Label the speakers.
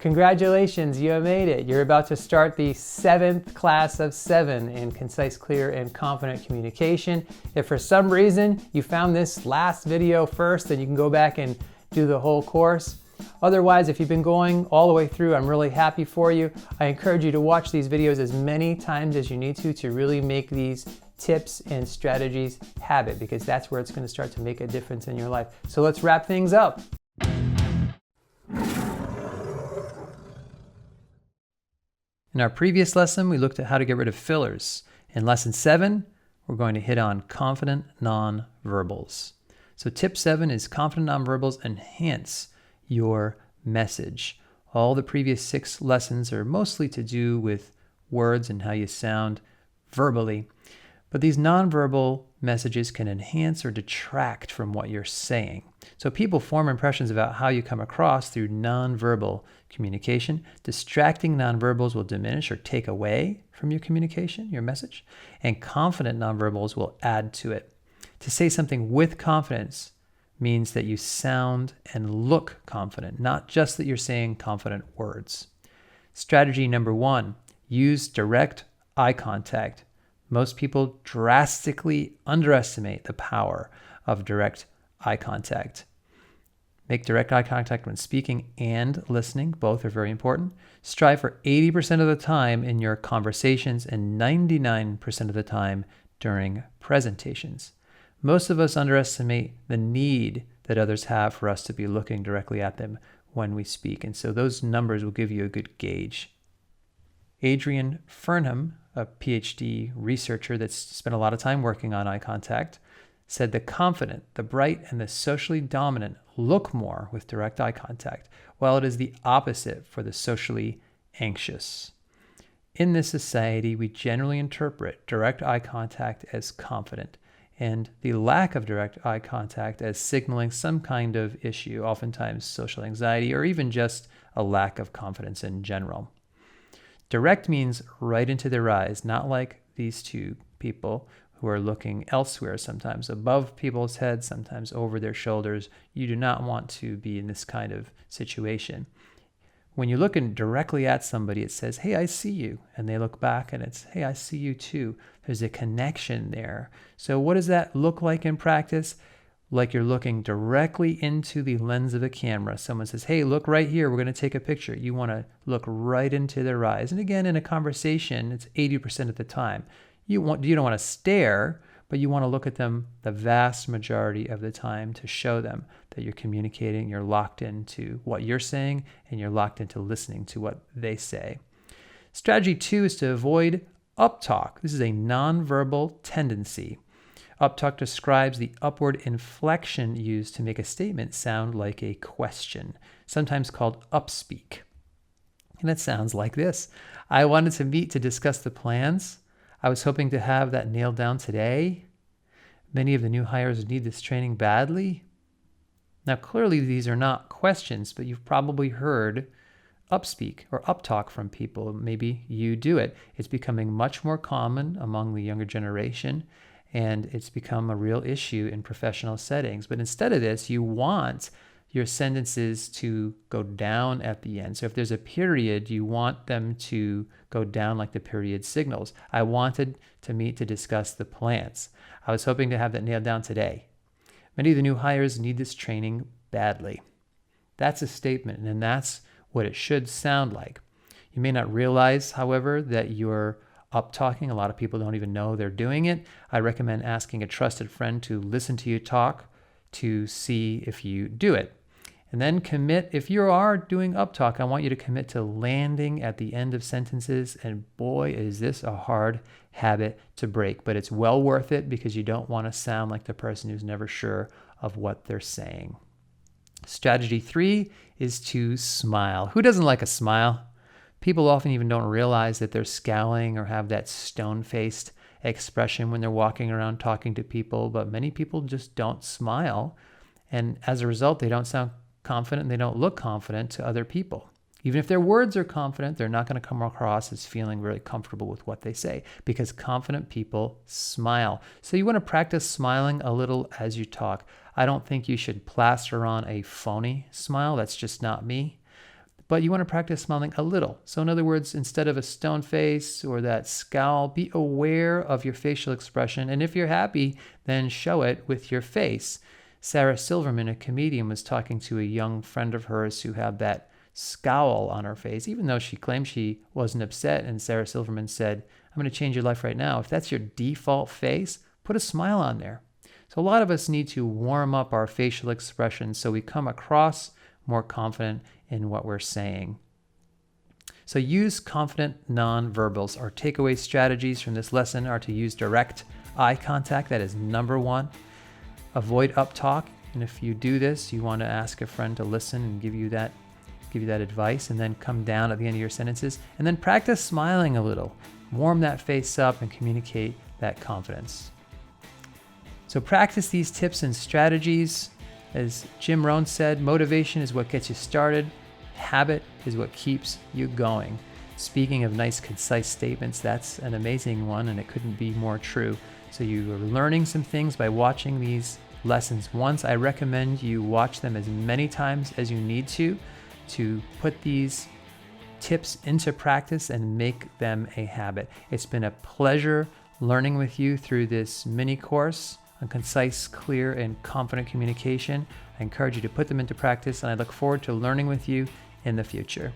Speaker 1: Congratulations, you have made it. You're about to start the 7th class of 7 in concise, clear, and confident communication. If for some reason you found this last video first, then you can go back and do the whole course. Otherwise, if you've been going all the way through, I'm really happy for you. I encourage you to watch these videos as many times as you need to really make these tips and strategies habit, because that's where it's going to start to make a difference in your life. So let's wrap things up. In our previous lesson, we looked at how to get rid of fillers. In lesson 7, we're going to hit on confident nonverbals. So tip 7 is confident nonverbals enhance your message. All the previous 6 lessons are mostly to do with words and how you sound verbally. But these nonverbal messages can enhance or detract from what you're saying. So people form impressions about how you come across through nonverbal communication. Distracting nonverbals will diminish or take away from your communication, your message, and confident nonverbals will add to it. To say something with confidence means that you sound and look confident, not just that you're saying confident words. Strategy number 1, use direct eye contact. Most people drastically underestimate the power of direct eye contact. Make direct eye contact when speaking and listening. Both are very important. Strive for 80% of the time in your conversations and 99% of the time during presentations. Most of us underestimate the need that others have for us to be looking directly at them when we speak, and so those numbers will give you a good gauge. Adrian Fernham, a PhD researcher that's spent a lot of time working on eye contact, said the confident, the bright, and the socially dominant look more with direct eye contact, while it is the opposite for the socially anxious. In this society, we generally interpret direct eye contact as confident, and the lack of direct eye contact as signaling some kind of issue, oftentimes social anxiety, or even just a lack of confidence in general. Direct means right into their eyes, not like these two people who are looking elsewhere, sometimes above people's heads, sometimes over their shoulders. You do not want to be in this kind of situation. When you're looking directly at somebody, it says, "Hey, I see you." And they look back and it's, "Hey, I see you too." There's a connection there. So what does that look like in practice? Like you're looking directly into the lens of a camera. Someone says, "Hey, look right here. We're going to take a picture." You want to look right into their eyes. And again, in a conversation, it's 80% of the time. You don't want to stare, but you want to look at them the vast majority of the time to show them that you're communicating, you're locked into what you're saying, and you're locked into listening to what they say. Strategy 2 is to avoid uptalk. This is a nonverbal tendency. Uptalk describes the upward inflection used to make a statement sound like a question, sometimes called upspeak. And it sounds like this: "I wanted to meet to discuss the plans. I was hoping to have that nailed down today. Many of the new hires need this training badly." Now, clearly these are not questions, but you've probably heard upspeak or uptalk from people. Maybe you do it. It's becoming much more common among the younger generation, and it's become a real issue in professional settings. But instead of this, you want your sentences to go down at the end. So if there's a period, you want them to go down like the period signals. "I wanted to meet to discuss the plans. I was hoping to have that nailed down today. Many of the new hires need this training badly." That's a statement, and that's what it should sound like. You may not realize, however, that you're uptalking. A lot of people don't even know they're doing it. I recommend asking a trusted friend to listen to you talk to see if you do it. And then commit. If you are doing uptalk, I want you to commit to landing at the end of sentences. And boy, is this a hard habit to break, but it's well worth it because you don't want to sound like the person who's never sure of what they're saying. Strategy 3 is to smile. Who doesn't like a smile? People often even don't realize that they're scowling or have that stone-faced expression when they're walking around talking to people, but many people just don't smile. And as a result, they don't sound confident and they don't look confident to other people. Even if their words are confident, they're not going to come across as feeling really comfortable with what they say, because confident people smile. So you want to practice smiling a little as you talk. I don't think you should plaster on a phony smile. That's just not me. but you want to practice smiling a little. So in other words, instead of a stone face or that scowl, be aware of your facial expression. And if you're happy, then show it with your face. Sarah Silverman, a comedian, was talking to a young friend of hers who had that scowl on her face, even though she claimed she wasn't upset. And Sarah Silverman said, I'm going to change your life right now. If that's your default face, put a smile on there. So a lot of us need to warm up our facial expressions so we come across more confident in what we're saying. So use confident nonverbals. Our takeaway strategies from this lesson are to use direct eye contact. That is number one. Avoid uptalk. And if you do this, you want to ask a friend to listen and give you that advice, and then come down at the end of your sentences, and then practice smiling a little. Warm that face up and communicate that confidence. So practice these tips and strategies. As Jim Rohn said, motivation is what gets you started. Habit is what keeps you going. Speaking of nice, concise statements, that's an amazing one, and it couldn't be more true. So you are learning some things by watching these lessons once. I recommend you watch them as many times as you need to put these tips into practice and make them a habit. It's been a pleasure learning with you through this mini course on concise, clear, and confident communication. I encourage you to put them into practice, and I look forward to learning with you in the future.